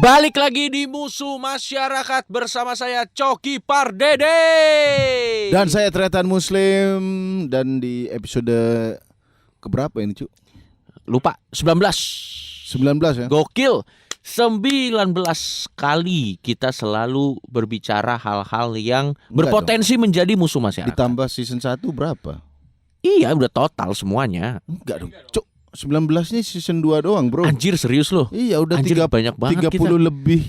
Balik lagi di Musuh Masyarakat bersama saya Coki Pardede dan saya Tretan Muslim. Dan di episode keberapa ini Cuk? Lupa 19 ya. Gokil 19 kali kita selalu berbicara hal-hal yang berpotensi menjadi musuh masyarakat. Ditambah season 1 berapa? Iya udah total semuanya. Enggak dong Cuk, 19-nya season 2 doang bro. Anjir serius loh. Iya udah Anjir, banyak banget 30 kita. lebih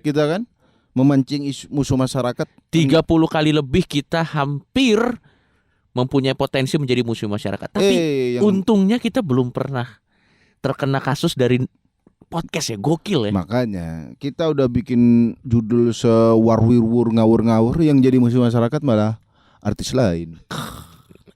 kita kan memancing musuh masyarakat. 30 kali lebih kita hampir mempunyai potensi menjadi musuh masyarakat. Tapi untungnya kita belum pernah terkena kasus dari podcast ya. Gokil ya. Makanya kita udah bikin judul sewar-wir-wur ngawur-ngawur, yang jadi musuh masyarakat malah artis lain.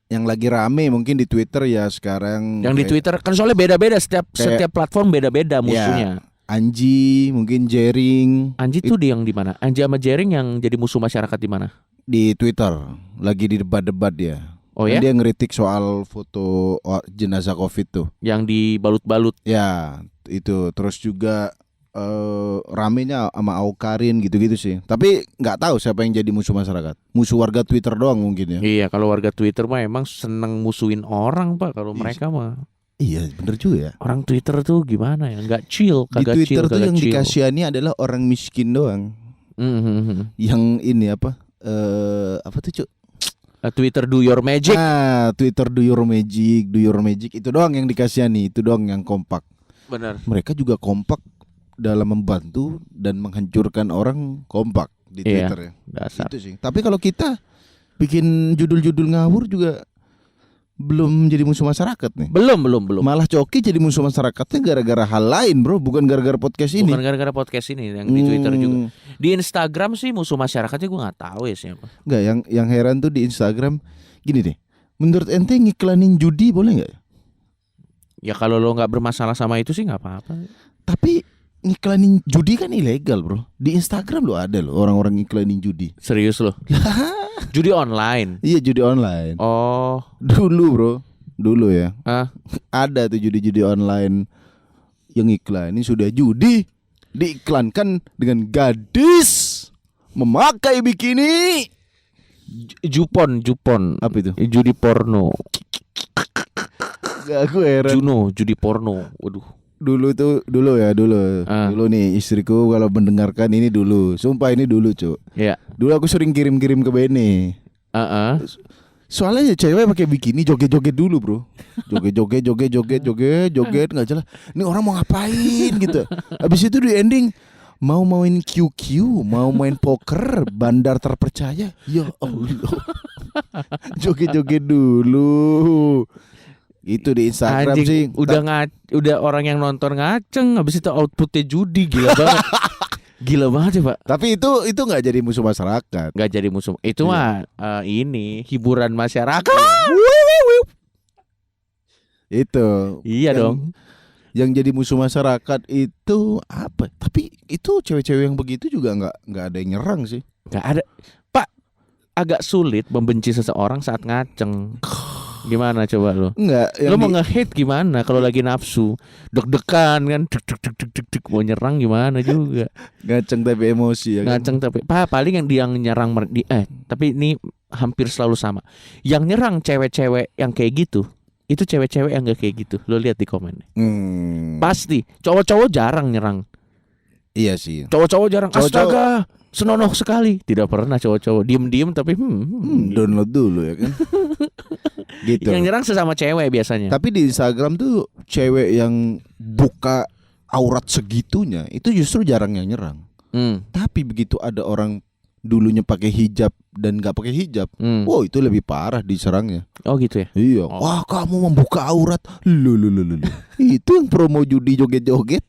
Yang lagi rame mungkin di Twitter ya sekarang. Yang di Twitter kan soalnya beda-beda, setiap platform beda-beda musuhnya. Ya, Anji, mungkin Jering. Anji tuh yang di mana? Anji sama Jering yang jadi musuh masyarakat di mana? Di Twitter, lagi di debat-debat dia. Oh ya? Dia ngeritik soal foto jenazah Covid tuh. Yang dibalut-balut. Ya, itu. Terus juga ramenya sama Aukarin gitu-gitu sih. Tapi nggak tahu siapa yang jadi musuh masyarakat. Musuh warga Twitter doang mungkin ya. Iya, kalau warga Twitter mah emang seneng musuhin orang Pak. Kalau mereka mah. Iya, bener juga ya. Orang Twitter tuh gimana ya? Nggak chill, kagak chill. Di Twitter chill, tuh yang chill. dikasihani adalah orang miskin doang. Yang ini apa tuh Cuk? Twitter do your magic. Twitter do your magic itu doang yang dikasihani, itu doang yang kompak. Benar. Mereka juga kompak dalam membantu dan menghancurkan orang, kompak di Twitter ya. Dasar. Itu sih. Tapi kalau kita bikin judul-judul ngawur juga belum jadi musuh masyarakat nih. Belum. Malah Coki jadi musuh masyarakatnya gara-gara hal lain, bro, bukan gara-gara podcast ini. Bukan gara-gara podcast ini, yang di Twitter juga. Di Instagram sih musuh masyarakatnya gue nggak tahu ya siapa. Enggak, yang heran tuh di Instagram gini deh. Menurut ente ngiklanin judi boleh nggak? Ya kalau lo nggak bermasalah sama itu sih nggak apa-apa. Tapi ngiklanin judi kan ilegal, bro. Di Instagram lo ada lo orang-orang ngiklanin judi. Serius lo? Judi online? Iya, judi online. Oh, dulu bro, dulu ya. Ada tuh judi-judi online yang iklan. Ini sudah judi diiklankan dengan gadis memakai bikini. Jupon. Apa itu? Judi porno. Gak, aku heran. Juno, judi porno. Waduh. Dulu nih istriku kalau mendengarkan ini dulu. Sumpah ini dulu, Cuk. Iya. Dulu aku sering kirim-kirim ke Bene. Soalnya ya cewek pakai bikini joget-joget dulu, bro. Joget enggak jelas. Ini orang mau ngapain gitu. Habis itu di ending mau main QQ, mau main poker, bandar terpercaya. Ya Allah. Joget-joget dulu. Itu di Instagram. Anjing, sih. Udah orang yang nonton ngaceng, habis itu outputnya judi, gila banget. Gila banget ya, Pak. Tapi itu enggak jadi musuh masyarakat. Enggak jadi musuh. Itu mah ini hiburan masyarakat. Itu. Iya dong. Yang jadi musuh masyarakat itu apa? Tapi itu cewek-cewek yang begitu juga enggak ada yang nyerang sih. Enggak ada. Pak, agak sulit membenci seseorang saat ngaceng. Gimana coba lo? Enggak. Lo mau nge-hate gimana kalau lagi nafsu? Deg-degan kan, deg mau nyerang gimana juga. Ngaceng tapi emosi ya kan? Ngaceng tapi paling yang nyerang tapi ini hampir selalu sama. Yang nyerang cewek-cewek yang kayak gitu, itu cewek-cewek yang gak kayak gitu. Lo lihat di komen. Pasti cowok-cowok jarang nyerang. Iya sih. Cowok-cowok jarang. Astaga, senonoh sekali. Tidak pernah cowok-cowok diem-diem tapi download dulu ya kan. Gitu. Yang nyerang sesama cewek biasanya. Tapi di Instagram tuh cewek yang buka aurat segitunya itu justru jarang yang nyerang. Tapi begitu ada orang dulunya pakai hijab dan nggak pakai hijab, itu lebih parah diserangnya. Oh gitu ya? Iya. Wah, kamu membuka aurat. Lu. Itu yang promo judi joget-joget.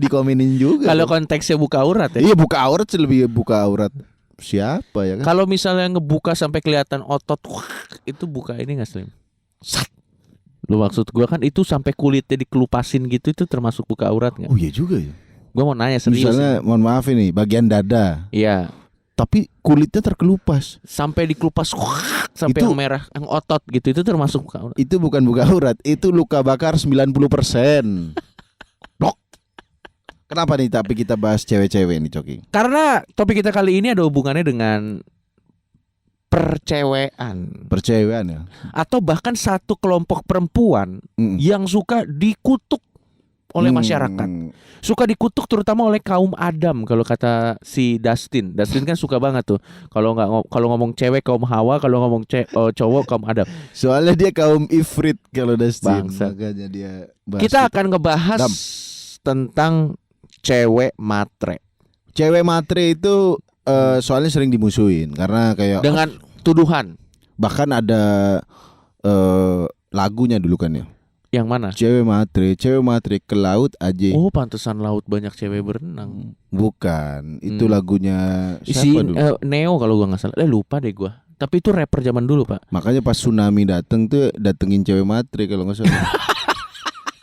Dikomenin juga. Kalau konteksnya buka aurat ya? Iya, buka aurat sih, lebih buka aurat siapa ya kan? Kalau misalnya ngebuka sampai kelihatan otot, itu buka ini nggak Slim? Lu maksud gue kan itu sampai kulitnya dikelupasin gitu, itu termasuk buka aurat nggak? Oh iya juga ya. Gue mau nanya serius. Misalnya, mohon maaf ini bagian dada. Iya. Tapi kulitnya terkelupas. Sampai dikelupas sampai itu, yang merah, yang otot gitu, itu termasuk buka aurat. Itu bukan buka aurat, itu luka bakar 90%. Dok. Kenapa nih tapi kita bahas cewek-cewek nih Coki? Karena topik kita kali ini ada hubungannya dengan percewean ya. atau bahkan satu kelompok perempuan yang suka dikutuk oleh masyarakat. Suka dikutuk terutama oleh kaum Adam kalau kata si Dustin. Dustin kan suka banget tuh kalau ngomong cewek kaum Hawa, kalau ngomong cowok kaum Adam. Soalnya dia kaum Ifrit kalau Dustin. Bangsa. Makanya dia Kita akan ngebahas tentang cewek matre. Cewek matre itu soalnya sering dimusuhin karena kayak dengan tuduhan. Bahkan ada lagunya dulu kan ya. Yang mana? Cewek matre ke laut aja. Oh, pantesan laut banyak cewek berenang. Bukan, itu lagunya si siapa dulu? Neo kalau gua nggak salah. Lupa deh gua. Tapi itu rapper zaman dulu, Pak. Makanya pas tsunami dateng tuh datengin cewek matre kalau nggak salah.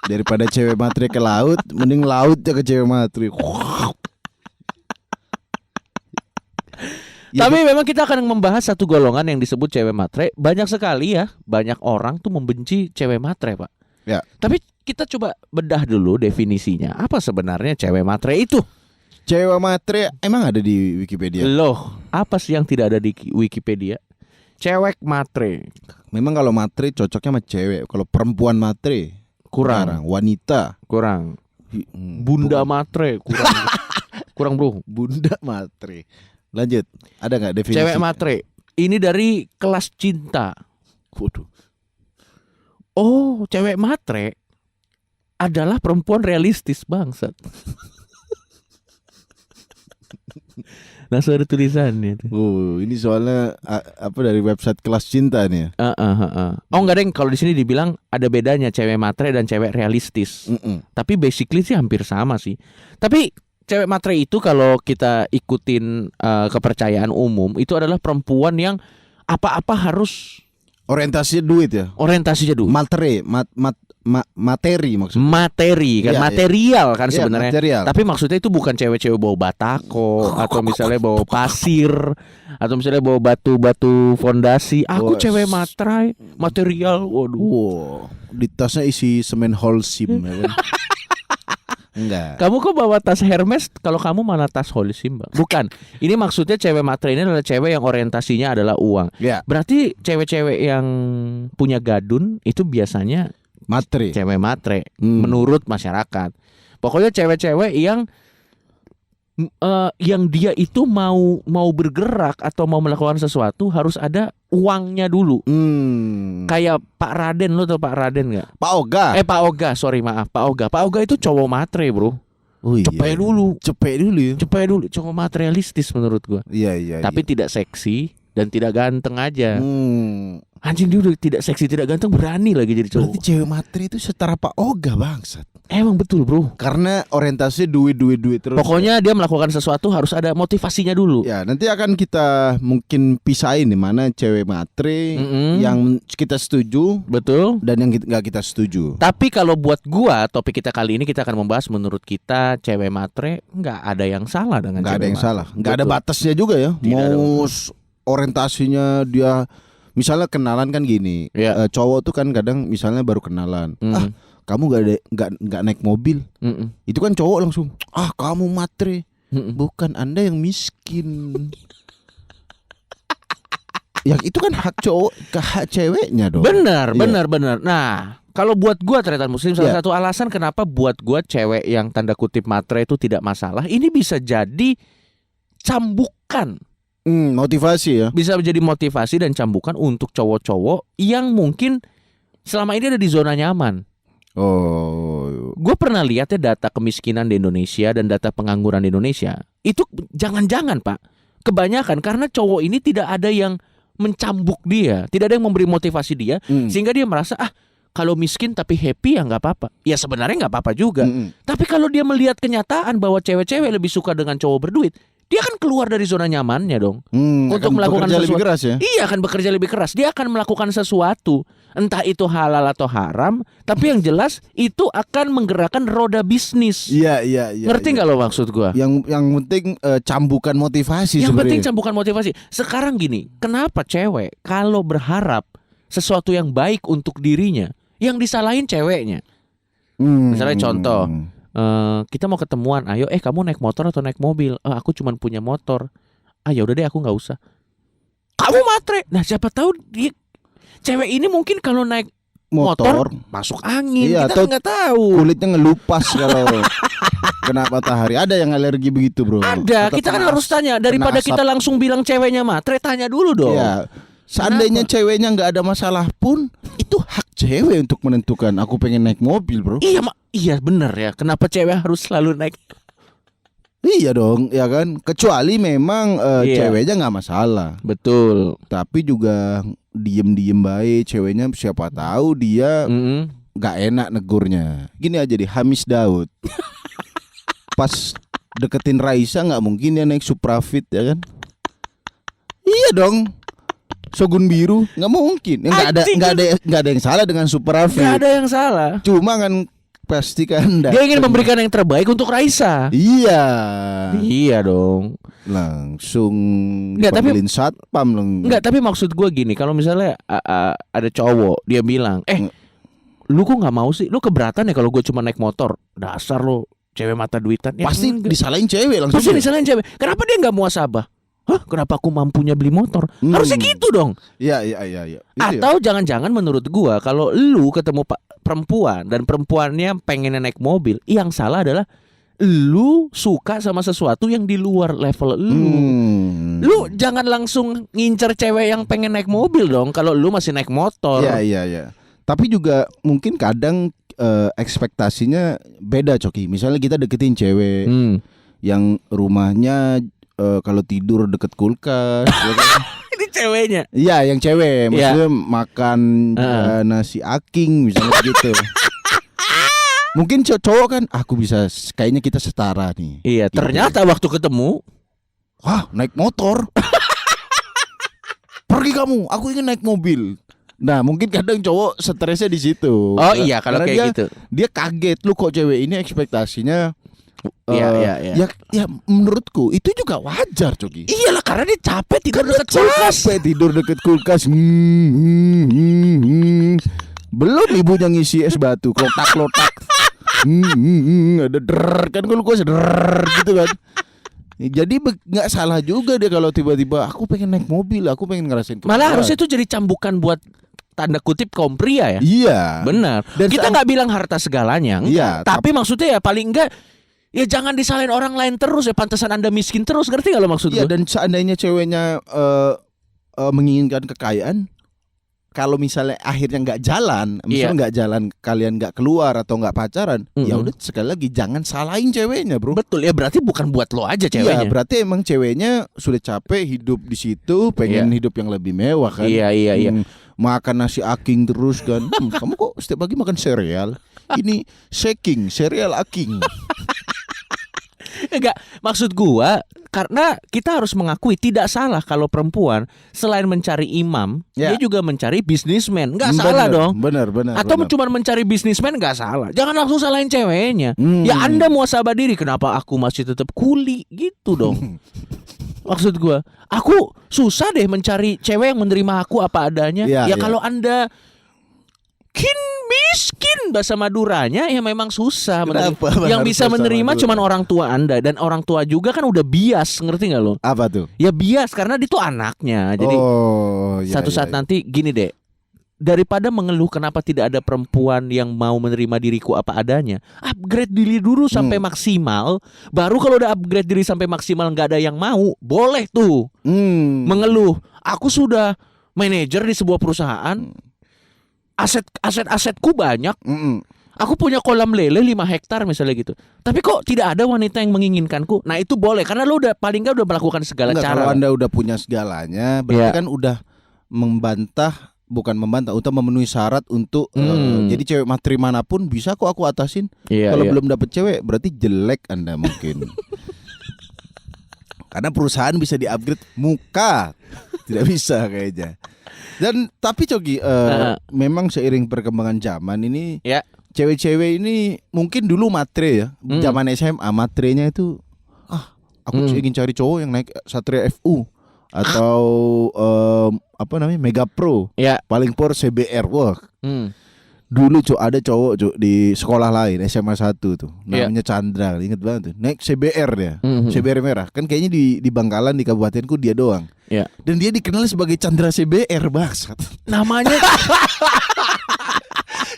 Daripada cewek matre ke laut, mending lautnya ke cewek matre. Tapi memang kita akan membahas satu golongan yang disebut cewek matre. Banyak sekali ya, banyak orang tuh membenci cewek matre, Pak. Ya. Tapi kita coba bedah dulu definisinya. Apa sebenarnya cewek matre itu? Cewek matre emang ada di Wikipedia? Loh, apa sih yang tidak ada di Wikipedia? Cewek matre. Memang kalau matre cocoknya sama cewek. Kalau perempuan matre kurang. Wanita kurang. Bunda matre kurang. Kurang bro. Bunda matre. Lanjut. Ada nggak definisi? Cewek matre. Ini dari Kelas Cinta. Waduh. Oh, cewek matre adalah perempuan realistis bangsat. Langsung ada tulisannya. Oh, ini soalnya apa dari website Kelas Cinta nih ya? Oh enggak deng, kalau di sini dibilang ada bedanya cewek matre dan cewek realistis. Tapi basically sih hampir sama sih. Tapi cewek matre itu kalau kita ikutin kepercayaan umum itu adalah perempuan yang apa-apa harus orientasinya duit ya. Orientasinya duit. Materi maksudnya. Materi kan, iya, material kan iya, sebenarnya. material. Tapi maksudnya itu bukan cewek-cewek bawa batako atau misalnya bawa pasir atau misalnya bawa batu-batu fondasi. Aku cewek matre, material. Waduh. Wow, di tasnya isi semen Holcim ya kan? Enggak. Kamu kok bawa tas Hermes kalau kamu mana tas Holcim, Bang? Bukan. Ini maksudnya cewek matre ini adalah cewek yang orientasinya adalah uang. Ya. Berarti cewek-cewek yang punya gadun itu biasanya matre. Cewek matre menurut masyarakat. Pokoknya cewek-cewek yang dia itu mau bergerak atau mau melakukan sesuatu harus ada uangnya dulu. Kayak Pak Raden, lo tau Pak Raden nggak? Pak Oga. Pak Oga, sorry maaf, Pak Oga. Pak Oga itu cowok matre, bro. Oh, iya. Cepet dulu ya. Cepet dulu, cowok materialistis menurut gua. Iya. Tapi tidak seksi dan tidak ganteng aja. Anjing, dia udah tidak seksi, tidak ganteng, berani lagi jadi cowok. Berarti cewek matre itu setara Pak Oga bangsat. Emang betul, bro. Karena orientasinya duit terus. Pokoknya dia melakukan sesuatu harus ada motivasinya dulu. Ya, nanti akan kita mungkin pisahin di mana cewek matre yang kita setuju, betul, dan yang nggak kita setuju. Tapi kalau buat gua, topik kita kali ini kita akan membahas menurut kita cewek matre nggak ada yang salah dengan nggak cewek ada yang matre. salah, nggak ada batasnya juga ya. Mau orientasinya dia, misalnya kenalan kan gini, cowok tuh kan kadang misalnya baru kenalan, kamu nggak naik mobil, itu kan cowok langsung, kamu matre, bukan Anda yang miskin. Ya itu kan hak cowok ke hak ceweknya dong. Benar. Nah, kalau buat gua ternyata muslim salah satu alasan kenapa buat gua cewek yang tanda kutip matre itu tidak masalah, ini bisa jadi cambukan. Motivasi ya. Bisa menjadi motivasi dan cambukan untuk cowok-cowok yang mungkin selama ini ada di zona nyaman. Oh, gue pernah lihat ya data kemiskinan di Indonesia dan data pengangguran di Indonesia. Itu jangan-jangan Pak, kebanyakan karena cowok ini tidak ada yang mencambuk dia, tidak ada yang memberi motivasi dia, sehingga dia merasa kalau miskin tapi happy ya nggak apa-apa. Ya sebenarnya nggak apa-apa juga. Tapi kalau dia melihat kenyataan bahwa cewek-cewek lebih suka dengan cowok berduit, dia akan keluar dari zona nyamannya dong. Untuk melakukan sesuatu lebih keras ya? Iya, akan bekerja lebih keras. Dia akan melakukan sesuatu, entah itu halal atau haram, tapi yang jelas itu akan menggerakkan roda bisnis. Iya. Ngerti nggak lo maksud gua? Yang penting cambukan motivasi. Yang sebenarnya. penting cambukan motivasi. Sekarang gini, kenapa cewek kalau berharap sesuatu yang baik untuk dirinya, yang disalahin ceweknya? Misalnya contoh, Kita mau ketemuan, ayo kamu naik motor atau naik mobil? Aku cuman punya motor. Ya udah deh, aku nggak usah. Kamu matre. Nah siapa tahu dia cewek ini mungkin kalau naik motor masuk angin. Iya, kita nggak tahu. Kulitnya ngelupas kalau kena matahari. Ada yang alergi begitu, bro. Ada. Atau kita kan harus tanya daripada kita langsung bilang ceweknya matre, tanya dulu dong. Iya. Seandainya ceweknya nggak ada masalah pun, itu hak cewek untuk menentukan. Aku pengen naik mobil, bro. Iya bener ya. Kenapa cewek harus selalu naik? Iya dong, ya kan. Kecuali memang ceweknya nggak masalah. Betul. Tapi juga diem baik ceweknya, siapa tahu dia nggak enak negurnya. Gini aja deh, Hamis Daud. Pas deketin Raisa nggak mungkin dia naik Suprafit, ya kan? Iya dong. Shogun biru nggak mungkin. Nggak ada yang salah dengan Suprafit. Nggak ada yang salah. Cuma kan pasti kan dia ingin memberikan yang terbaik untuk Raisa. Iya dong. Langsung dipanggilin satpam loh. Enggak, tapi maksud gue gini, kalau misalnya ada cowok dia bilang, lu kok nggak mau sih? Lu keberatan ya kalau gue cuma naik motor? Dasar lo cewek mata duitan. Pasti disalahin cewek langsung. Pasti disalahin cewek. Kenapa dia nggak muasabah? Kenapa aku mampunya beli motor? Harusnya gitu dong. Iya. Atau jangan-jangan menurut gua kalau lu ketemu perempuan dan perempuannya pengen naik mobil, yang salah adalah lu suka sama sesuatu yang di luar level lu. Lu jangan langsung ngincer cewek yang pengen naik mobil dong kalau lu masih naik motor. Iya. Tapi juga mungkin kadang ekspektasinya beda, Coki. Misalnya kita deketin cewek yang rumahnya kalau tidur deket kulkas. Ini ceweknya. Iya, yang cewek. Maksudnya makan nasi aking misalnya gitu. Mungkin cowok kan, aku bisa, kayaknya kita setara nih. Iya, gitu. Ternyata waktu ketemu, wah, naik motor. Pergi kamu, aku ingin naik mobil. Nah, mungkin kadang cowok stresnya di situ. Oh iya, kalau kayak gitu. Dia kaget, lu kok cewek ini ekspektasinya. Iya. Ya menurutku itu juga wajar, Coki. Iyalah, karena dia capek tidur dekat kulkas. Tidur dekat kulkas. Belum ibunya ngisi es batu, klotak. Ada kan kulkas gitu kan. Jadi nggak salah juga dia kalau tiba-tiba aku pengen naik mobil, aku pengen ngerasain. Malah harusnya itu jadi cambukan buat tanda kutip kaum pria ya. Iya. Benar. Dan kita nggak bilang harta segalanya. Iya. Tapi maksudnya ya paling enggak, ya jangan disalahin orang lain terus ya, pantesan Anda miskin terus, ngerti gak lo maksud gue? Iya, dan seandainya ceweknya menginginkan kekayaan, kalau misalnya akhirnya nggak jalan, misalnya nggak jalan, kalian nggak keluar atau nggak pacaran, ya udah sekali lagi jangan salahin ceweknya, bro. Betul ya, berarti bukan buat lo aja ceweknya. Iya, berarti emang ceweknya sudah capek hidup di situ, pengen hidup yang lebih mewah kan. Iya. Makan nasi aking terus kan. Kamu kok setiap pagi makan sereal? Ini shaking, sereal aking. Enggak, maksud gua karena kita harus mengakui tidak salah kalau perempuan selain mencari imam, dia juga mencari bisnismen. Enggak salah dong. Benar. Atau cuma mencari bisnismen, enggak salah. Jangan langsung salahin ceweknya. Ya Anda muasabah diri, kenapa aku masih tetap kuli gitu dong. Maksud gua, aku susah deh mencari cewek yang menerima aku apa adanya. Ya kalau Anda miskin bahasa Maduranya ya memang susah. Yang bisa menerima cuman orang tua Anda, dan orang tua juga kan udah bias, ngerti nggak lo? Apa tuh? Ya bias karena dia tuh anaknya. Jadi satu saat nanti gini deh, daripada mengeluh kenapa tidak ada perempuan yang mau menerima diriku apa adanya, upgrade diri dulu sampai maksimal. Baru kalau udah upgrade diri sampai maksimal nggak ada yang mau, boleh tuh mengeluh. Aku sudah manajer di sebuah perusahaan. Asetku banyak. Aku punya kolam lele 5 hektar misalnya gitu. Tapi kok tidak ada wanita yang menginginkanku? Nah itu boleh, karena lu udah paling nggak udah melakukan segala cara. Kalau Anda udah punya segalanya, berarti kan udah bukan membantah, untuk memenuhi syarat untuk jadi cewek materi manapun bisa kok aku atasin. Kalau belum dapet cewek berarti jelek Anda mungkin. Karena perusahaan bisa di-upgrade, muka tidak bisa kayaknya. Dan tapi Coki, memang seiring perkembangan zaman ini, cewek-cewek ini mungkin dulu matre ya, zaman SMA matrenya itu, aku ingin cari cowok yang naik Satria FU atau Mega Pro, paling power CBR, wah. Dulu ada cowok di sekolah lain SMA 1 tuh, namanya Chandra, inget banget tuh. Naik CBR dia, CBR merah. Kan kayaknya di Bangkalan di kabupatenku dia doang. Iya. Dan dia dikenal sebagai Chandra CBR, bangsat. Namanya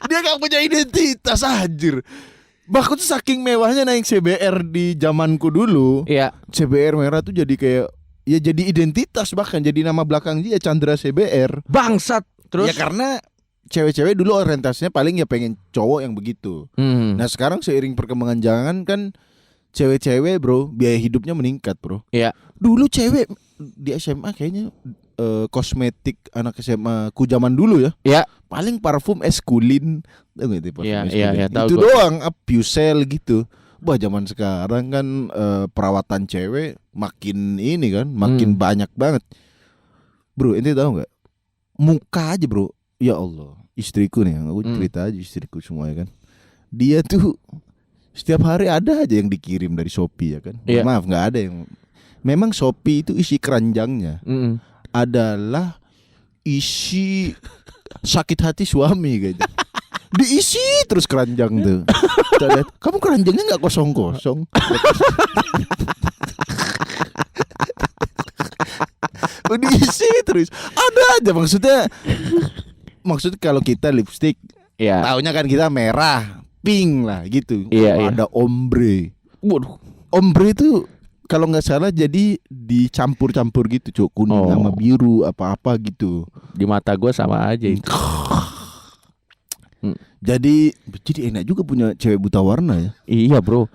Dia gak punya identitas, anjir. Bahkan tuh saking mewahnya naik CBR di zamanku dulu. Iya. CBR merah tuh jadi kayak ya jadi identitas, bahkan jadi nama belakang dia Chandra CBR. Bangsat. Terus Ya karena cewek-cewek dulu orientasinya paling ya pengen cowok yang begitu. Nah sekarang seiring perkembangan zaman kan cewek-cewek bro biaya hidupnya meningkat bro. Iya. Dulu cewek di SMA kayaknya kosmetik anak SMA ku zaman dulu ya. Iya. Paling parfum Esculin. Tahu gak itu parfum Esculin? Iya, tahu Itu gua. doang, Pucel gitu. Wah zaman sekarang kan perawatan cewek makin ini kan, makin banyak banget. Bro, ente tahu nggak? Muka aja bro, ya Allah, istriku nih, aku cerita aja istriku semua ya kan. Dia tuh setiap hari ada aja yang dikirim dari Shopee ya kan. Iya. Maaf nggak ada yang. Memang Shopee itu isi keranjangnya adalah isi sakit hati suami kayaknya. Diisi terus keranjang tuh. Kita lihat, kamu keranjangnya nggak kosong-kosong. Diisi terus. Ada aja maksudnya kalau kita lipstick, Iya. taunya kan kita merah, pink lah gitu. Iya. Ada ombre. Waduh. Ombre itu kalau nggak salah jadi dicampur-campur gitu, Cuk. Kuning sama biru apa-apa gitu. Di mata gue sama aja itu. Jadi enak juga punya cewek buta warna ya. Iya bro.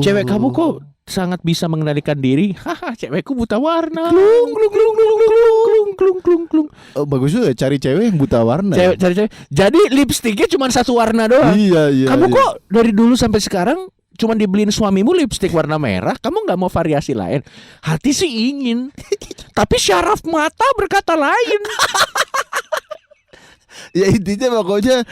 Cewek kamu kok sangat bisa mengendalikan diri. Haha, cewekku buta warna. Klung klung klung klung klung klung klung klung. Bagus juga cari cewek yang buta warna. Cari cewek. Jadi lipstiknya cuma satu warna doang. Iya. Kamu kok dari dulu sampai sekarang cuma dibeliin suamimu lipstik warna merah, kamu nggak mau variasi lain? Hati sih ingin, tapi syaraf mata berkata lain. Ya intinya pokoknya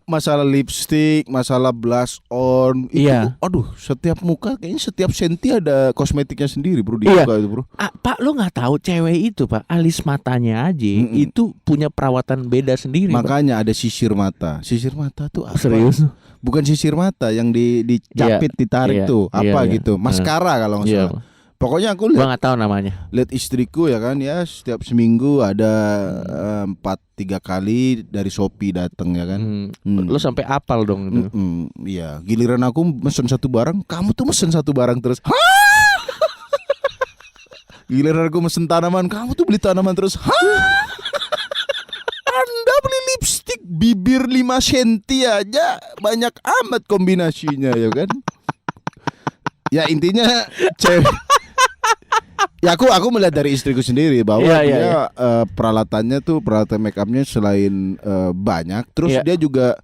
masalah lipstick, masalah blush on itu, Iya. aduh, setiap muka kayaknya setiap senti ada kosmetiknya sendiri bro di Iya. muka itu bro. Pak, lo nggak tahu cewek itu pak, alis matanya aja itu punya perawatan beda sendiri. Makanya ada sisir mata. Sisir mata tuh apa? Serius? Bukan sisir mata yang dicapit, ditarik tuh apa gitu, maskara kalau nggak salah. Pokoknya aku gua nggak tahu namanya. lihat istriku ya kan ya, setiap seminggu ada 4-3 kali dari Shopee datang ya kan. Lo sampai apal dong itu. Iya, giliran aku mesen satu barang, kamu tuh mesen satu barang terus. Giliran aku mesen tanaman, kamu tuh beli tanaman terus. Anda beli lipstick bibir 5 cm aja banyak amat kombinasinya ya kan. Ya intinya cewek. Ya aku melihat dari istriku sendiri bahwa dia peralatannya tuh peralatan make upnya selain banyak, terus dia juga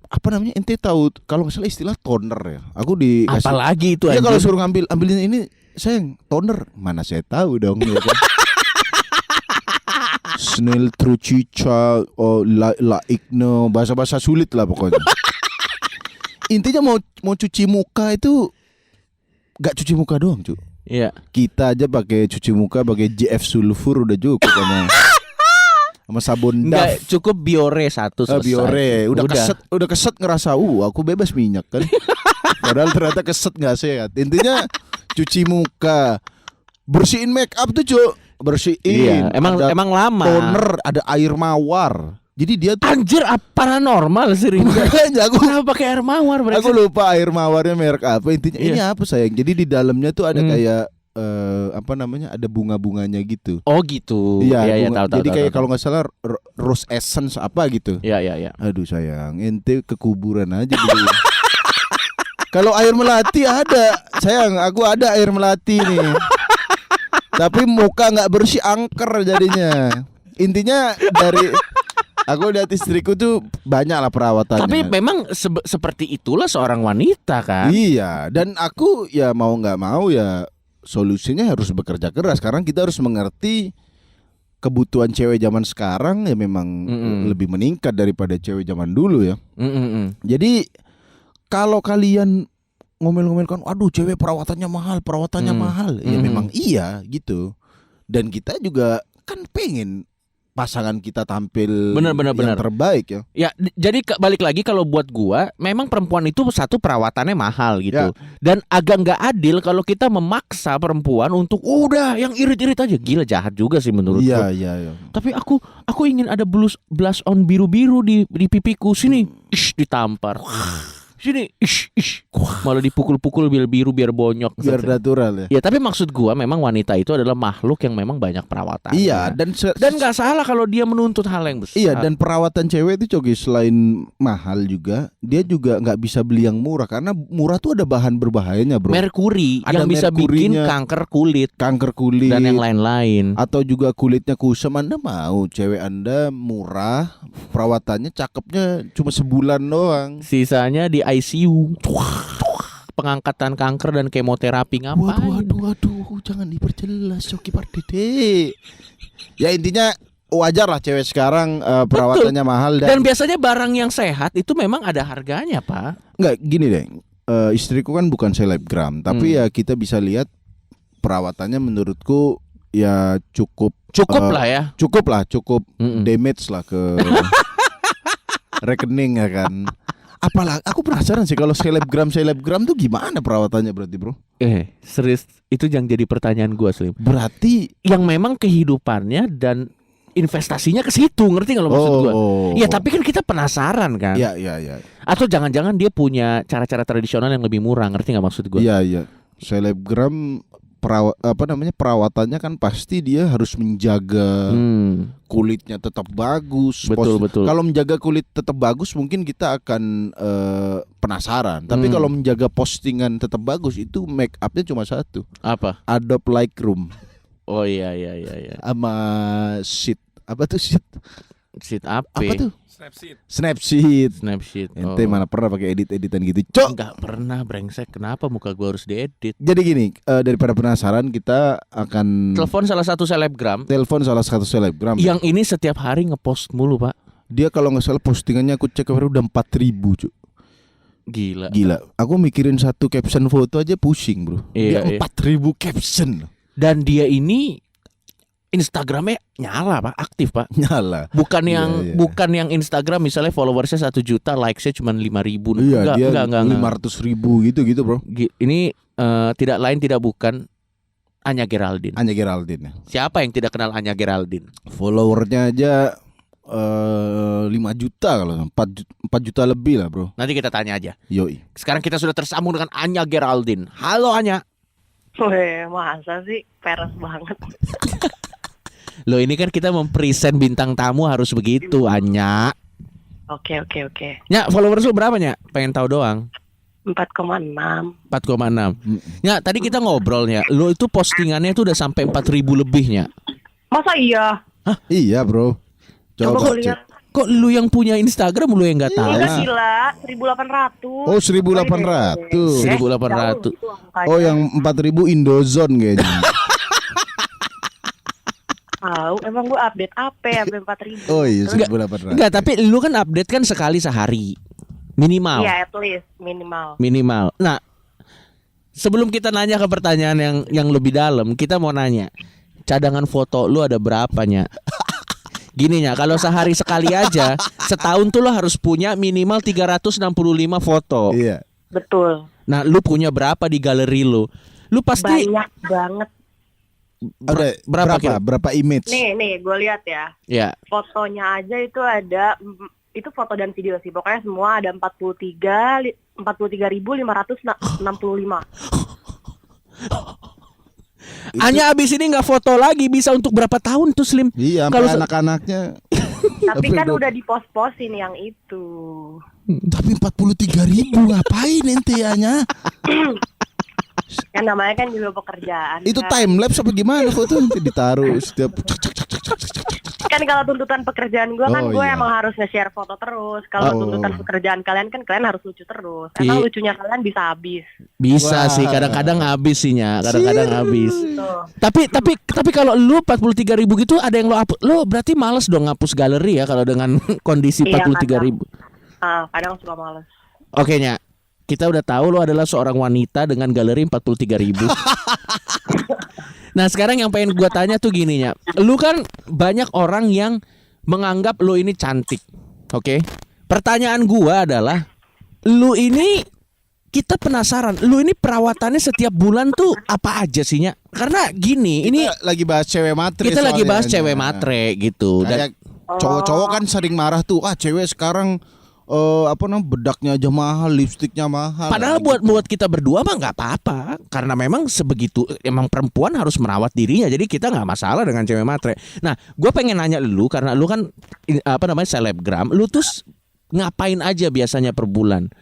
apa namanya, ente tahu kalau nggak salah istilah toner ya. Aku dikasih. Apalagi itu ya kalau suruh ambilin ini sayang toner, mana saya tahu dong ya kan. Snail trucica la igno, bahasa sulit lah pokoknya. Intinya mau cuci muka itu gak cuci muka doang cuy. Iya. Kita aja pakai cuci muka pakai GF sulfur udah cukup sama sabun Dove. Nggak cukup Biore 1 selesai. Biore udah keset ngerasa aku bebas minyak kan. Padahal ternyata keset nggak sehat. Intinya cuci muka, bersihin make up tuh cuy, bersihin. Iya, emang lama. Toner, ada air mawar. Jadi dia tuh anjir paranormal sih. Aku kenapa pakai air mawar? Aku lupa air mawarnya merek apa. Intinya ini apa sayang? Jadi di dalamnya tuh ada kayak apa namanya? Ada bunga-bunganya gitu. Oh gitu. Iya, tahu. Jadi kayak kalau nggak salah rose essence apa gitu. Iya. Aduh sayang, ente ke kuburan aja dulu. Kalau air melati ada, sayang, aku ada air melati nih. Tapi muka nggak bersih, angker jadinya. Intinya dari aku lihat istriku tuh banyak lah perawatannya. Tapi memang seperti itulah seorang wanita kan. Iya, dan aku ya mau nggak mau ya solusinya harus bekerja keras. Sekarang kita harus mengerti kebutuhan cewek zaman sekarang ya memang lebih meningkat daripada cewek zaman dulu ya. Jadi kalau kalian ngomel-ngomelkan, aduh cewek perawatannya mahal, ya memang iya gitu. Dan kita juga kan pengen pasangan kita tampil Benar. yang terbaik ya. Ya, jadi balik lagi kalau buat gua, memang perempuan itu satu perawatannya mahal gitu. Ya. Dan agak nggak adil kalau kita memaksa perempuan untuk udah yang irit-irit aja. Gila, jahat juga sih menurut gua. Iya. Tapi aku ingin ada blush on biru-biru di pipiku. Sini, ditampar. Sini, malah dipukul-pukul biar biru biar bonyok. Biar natural ya. Ya, tapi maksud gua memang wanita itu adalah makhluk yang memang banyak perawatan. Iya, dan nggak salah kalau dia menuntut hal yang besar. Iya, dan perawatan cewek itu Cogi selain mahal juga, dia juga nggak bisa beli yang murah karena murah tuh ada bahan berbahayanya, bro. Merkuri Ada yang bisa bikin merkurinya, kanker kulit dan yang lain-lain. atau juga kulitnya kusam. Anda mau cewek Anda murah, perawatannya cakepnya cuma sebulan doang. Sisanya di ICU. Pengangkatan kanker dan kemoterapi ngapain? Waduh, jangan diperjelas Coki Pardede. Ya intinya wajar lah cewek sekarang perawatannya mahal Dan biasanya barang yang sehat itu memang ada harganya, Pak. Enggak, gini deh. Istriku kan bukan selebgram, tapi ya kita bisa lihat perawatannya menurutku ya cukup lah ya. Cukup damage lah ke rekening ya kan. Apalagi aku penasaran sih kalau selebgram tuh gimana perawatannya berarti, bro? Serius, itu yang jadi pertanyaan gua, Slim. Berarti yang memang kehidupannya dan investasinya ke situ, ngerti nggak lo maksud gua? Iya, tapi kan kita penasaran kan. Iya. Atau jangan-jangan dia punya cara-cara tradisional yang lebih murah, ngerti nggak maksud gua? Iya. Selebgram perawatannya kan pasti dia harus menjaga kulitnya tetap bagus. Betul. Kalau menjaga kulit tetap bagus mungkin kita akan penasaran. Tapi kalau menjaga postingan tetap bagus itu make upnya cuma satu. Apa? Adobe Lightroom. Oh iya. Sama sheet. Apa tuh sheet? Sheet apa? Apa tuh? Snapseed. Ente mana pernah pakai editan gitu, Cok? Enggak pernah, brengsek. Kenapa muka gua harus diedit? Jadi gini, daripada penasaran kita akan telepon salah satu selebgram. Yang ini setiap hari ngepost mulu, Pak. Dia kalau nggak salah postingannya aku cek kemarin udah 4.000, Cuk. Gila. Aku mikirin satu caption foto aja pusing, bro. Dia 4.000 caption. Dan dia ini Instagramnya nyala, Pak, aktif, Pak. Nyala. Bukan yang Instagram misalnya followersnya 1 juta, likesnya cuma 5.000. Iya, enggak. 500.000 gitu, bro. Ini tidak lain tidak bukan Anya Geraldine. Siapa yang tidak kenal Anya Geraldine? Followernya aja 5 juta kalau 4 juta lebih lah, bro. Nanti kita tanya aja. Yoi. Sekarang kita sudah tersambung dengan Anya Geraldine. Halo, Anya. Weh, masa sih peres banget. Loh, ini kan kita mempresent bintang tamu harus begitu, Anya. Oke. Nya, followers lu berapa, Nya? Pengen tahu doang. 4,6. Nya, tadi kita ngobrolnya. Lu itu postingannya tuh udah sampai 4.000 lebihnya. Masa iya? Hah? Iya, bro. Coba lihat. Kok lu yang punya Instagram lu yang nggak tahu? Iya, gila, 1.800. Oh, 1.800. 1.800. Oh, yang 4.000 Indozone kayaknya. Tahu, emang gua update apa sampai 4.000. Oh iya, 1.800. Enggak, tapi lu kan update kan sekali sehari. Minimal. Iya, at least minimal. Nah, sebelum kita nanya ke pertanyaan yang lebih dalam, kita mau nanya, cadangan foto lu ada berapa, Nya? Gini, Nya, kalau sehari sekali aja, setahun tuh lo harus punya minimal 365 foto. Iya. Betul. Nah, lu punya berapa di galeri lu? Lu pasti banyak banget. Ada berapa image? Nih, gue lihat ya. Ya. Fotonya aja itu ada, itu foto dan video sih. Pokoknya semua ada 43.565. Hanya abis ini nggak foto lagi, bisa untuk berapa tahun tuh, Slim? Iya, kalau anak-anaknya. Tapi kan udah dipost-postin yang itu. Tapi 43.000 ngapain ente Anya? Kan namanya kan juga pekerjaan. Itu kan. time lapse apa gimana foto nanti ditaruh setiap. Kan kalau tuntutan pekerjaan gue kan gue iya. emang harus nge-share foto terus. Kalau tuntutan pekerjaan kalian kan kalian harus lucu terus. Emang lucunya kalian bisa habis. Bisa sih, kadang-kadang habis sih, Nya. Kadang-kadang habis. Tapi kalau lu 43.000 gitu ada yang lo hapus. Lo berarti males dong ngapus galeri ya kalau dengan kondisi 43.000. Kadang suka males. Oke, Nya. Kita udah tahu lo adalah seorang wanita dengan galeri 43.000. Nah sekarang yang pengen gua tanya tuh gininya, lu kan banyak orang yang menganggap lu ini cantik, oke? Pertanyaan gua adalah, lu ini kita penasaran, lu ini perawatannya setiap bulan tuh apa aja sih Nya? Karena gini, ini Kita lagi bahas cewek matre. kita lagi soalnya, bahas Nya. cewek matre gitu. Dan Kayak cowok-cowok kan sering marah tuh, cewek sekarang bedaknya aja mahal, lipstiknya mahal. padahal buat kita berdua mah nggak apa-apa, karena memang sebegitu emang perempuan harus merawat dirinya, jadi kita nggak masalah dengan cewek matre. Nah, gue pengen nanya lu karena lu kan selebgram, lu tuh ngapain aja biasanya per bulan?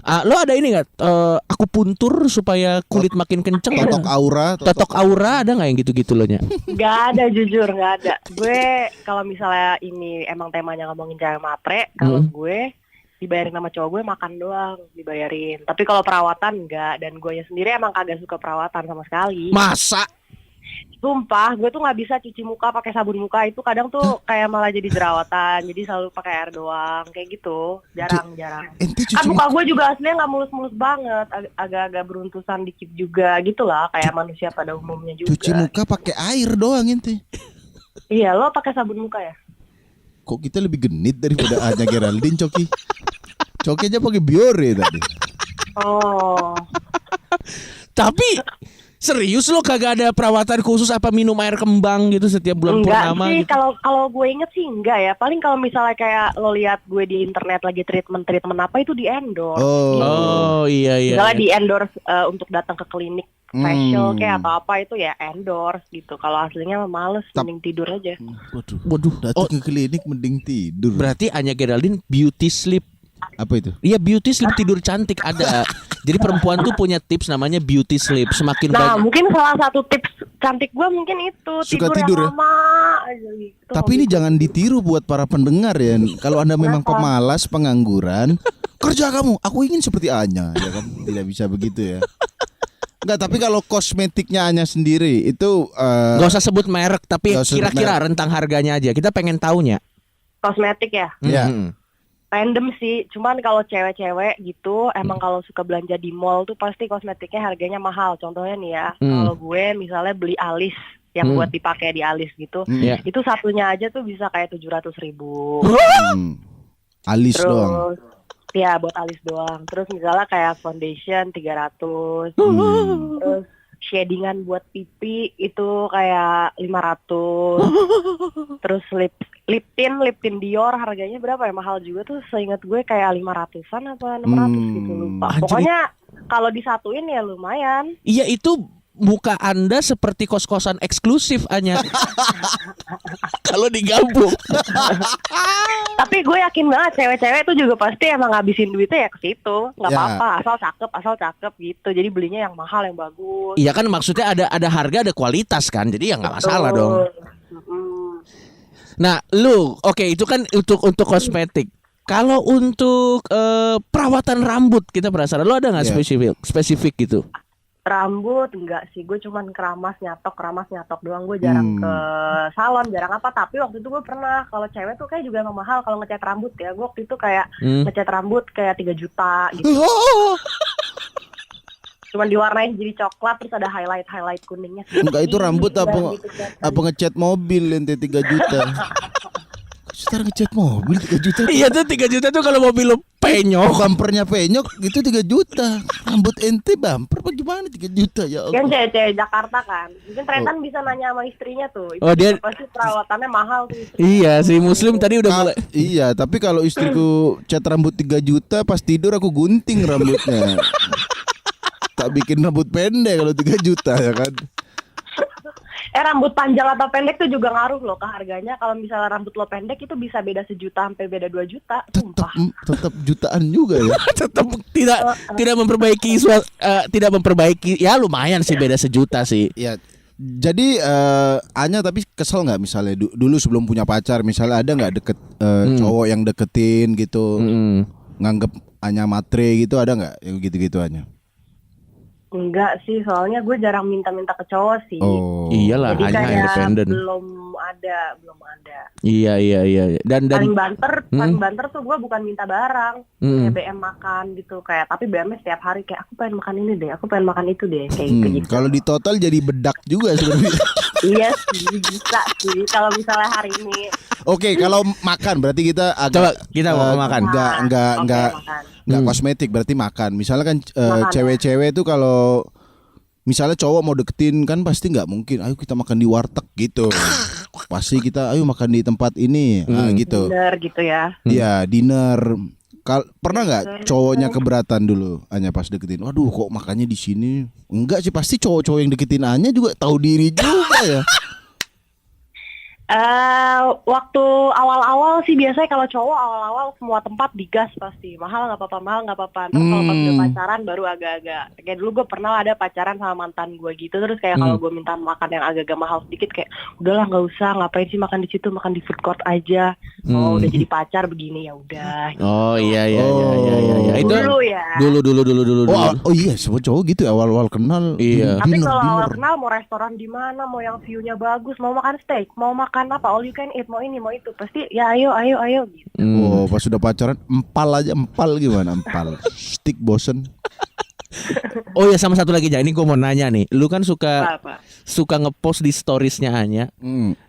Lo ada ini nggak? Aku puntur supaya kulit makin kenceng. Totok aura ada nggak yang gitu-gitu lo Nya? Gak ada, jujur gak ada. Gue kalau misalnya ini emang temanya ngomongin cewek matre, kalau gue dibayarin sama cowok gue makan doang dibayarin. Tapi kalau perawatan enggak, dan gue sendiri emang kagak suka perawatan sama sekali. Masa? Sumpah, gue tuh nggak bisa cuci muka pakai sabun muka, itu kadang tuh kayak malah jadi jerawatan, jadi selalu pakai air doang, kayak gitu, jarang-jarang. Kan muka gue juga aslinya nggak mulus-mulus banget, agak-agak beruntusan dikit juga, gitulah, kayak manusia pada umumnya juga. Cuci muka pakai air doang ente. Iya, lo pakai sabun muka ya? Kok kita lebih genit daripada Anya Geraldine, Coki? Coki aja pakai Biore tadi. Oh. Tapi serius lo kagak ada perawatan khusus apa minum air kembang gitu setiap bulan purnama sih, gitu? Kalau gue inget sih enggak ya. Paling kalau misalnya kayak lo lihat gue di internet lagi treatment apa itu di endorse. Oh iya. Misalnya di endorse untuk datang ke klinik facial kayak atau apa itu ya endorse gitu. Kalau aslinya mah males, mending tidur aja. Waduh. Datang ke klinik mending tidur. Berarti Anya Geraldine beauty sleep. Apa itu? Iya, beauty sleep, tidur cantik ada. Jadi perempuan tuh punya tips namanya beauty sleep. Semakin mungkin salah satu tips cantik gue mungkin itu suka tidur ya? yang lama aja gitu. Tapi ini jangan ditiru buat para pendengar ya. Kalau Anda memang pemalas, pengangguran, kerja kamu. Aku ingin seperti Anya, ya kan? Tidak bisa begitu ya. Enggak, tapi kalau kosmetiknya Anya sendiri itu gak usah sebut merek, tapi kira-kira rentang harganya aja. Kita pengen taunya. Kosmetik ya? Iya. Random sih, cuman kalau cewek-cewek gitu, emang kalau suka belanja di mall tuh pasti kosmetiknya harganya mahal. Contohnya nih ya, kalau gue misalnya beli alis yang buat dipakai di alis gitu, itu satunya aja tuh bisa kayak 700.000. Alis terus, doang. Ya buat alis doang. Terus misalnya kayak foundation 300, terus shadingan buat pipi itu kayak 500. Terus lip tint Dior harganya berapa ya? Mahal juga tuh, seingat gue kayak 500-an apa 600 gitu, lupa. Pokoknya kalau disatuin ya lumayan. Iya, itu muka Anda seperti kos-kosan eksklusif Anya. Kalau digabung. Tapi gue yakin banget cewek-cewek itu juga pasti emang ngabisin duitnya ya ke situ. Enggak apa-apa, asal cakep gitu. Jadi belinya yang mahal, yang bagus. Iya kan, maksudnya ada harga, ada kualitas kan. Jadi ya enggak masalah dong. Nah, lu itu kan untuk kosmetik. Kalau untuk perawatan rambut kita penasaran, lu ada nggak spesifik gitu? Rambut enggak sih, gue cuman keramas nyatok doang. Gue jarang ke salon, jarang apa. Tapi waktu itu gue pernah, kalau cewek tuh kayak juga emang mahal kalau ngecat rambut ya. Gue waktu itu kayak ngecat rambut kayak 3 juta gitu. Cuman diwarnain jadi coklat, terus ada highlight kuningnya. Enggak, itu rambut apa ngecat mobil ente 3 juta. Sekarang ngecat mobil 3 juta. Iya tuh 3 juta tuh kalau mobil lo penyok. Bumpernya penyok itu 3 juta. Rambut ente bumper apa gimana 3 juta ya Allah. Kan cewek Jakarta kan. Mungkin Tretan bisa nanya sama istrinya tuh. Dia pasti perawatannya mahal tuh. Iya, si Muslim tadi udah mulai. Iya, tapi kalau istriku cat rambut 3 juta, pas tidur aku gunting rambutnya. Tak bikin rambut pendek kalau 3 juta ya kan. Rambut panjang atau pendek tuh juga ngaruh loh ke harganya. Kalau misalnya rambut lo pendek itu bisa beda 1 juta sampai beda 2 juta. Tetap jutaan juga ya. Tetap tidak memperbaiki ya, lumayan sih, beda 1 juta sih. Ya. Jadi Anya tapi kesel nggak misalnya dulu sebelum punya pacar, misalnya ada nggak cowok yang deketin gitu, nganggep Anya matre gitu, ada nggak yang gitu-gitu Anya? Enggak sih, soalnya gue jarang minta-minta ke cowok sih. Oh. Iyalah, Jadi hanya kayak independen. belum ada. Iya. Dan Paling banter tuh gue bukan minta barang, kayak BM makan gitu, kayak tapi BM-nya setiap hari kayak aku pengen makan ini deh, aku pengen makan itu deh, kayak gitu. Kalau di total jadi bedak juga sebenarnya. Iya sih, bisa sih kalau misalnya hari ini. Oke, kalau makan berarti kita agak Coba kita mau makan. Enggak kosmetik, berarti makan. Misalnya kan Makan, cewek-cewek itu kalau misalnya cowok mau deketin kan pasti nggak mungkin ayo kita makan di warteg gitu. Pasti kita ayo makan di tempat ini gitu. Dinner gitu ya. Iya, dinner. Pernah nggak cowoknya keberatan dulu Anya pas deketin? Waduh, kok makannya di sini? Enggak sih, pasti cowok-cowok yang deketin Anya juga tahu diri juga ya. Waktu awal-awal sih biasanya kalau cowok awal-awal semua tempat digas pasti mahal nggak apa-apa. Terus kalau pas udah pacaran baru agak-agak kayak dulu gue pernah ada pacaran sama mantan gue gitu, terus kayak kalau gue minta makan yang agak-agak mahal sedikit kayak udahlah nggak usah, ngapain sih makan di situ, makan di food court aja. Oh udah jadi pacar begini ya udah. Oh iya. Itu dulu ya. Dulu. Oh iya, semua cowok gitu awal-awal kenal. Iya. Tapi kalau awal kenal mau restoran di mana, mau yang view-nya bagus, mau makan steak, mau makan apa, all you can eat, mau ini mau itu, pasti ya ayo gitu. Oh, pas sudah pacaran empal gimana empal? Stick bosen. Oh ya, sama satu lagi aja. Ini gue mau nanya nih. Lu kan suka Apa? ngepost di storiesnya Anya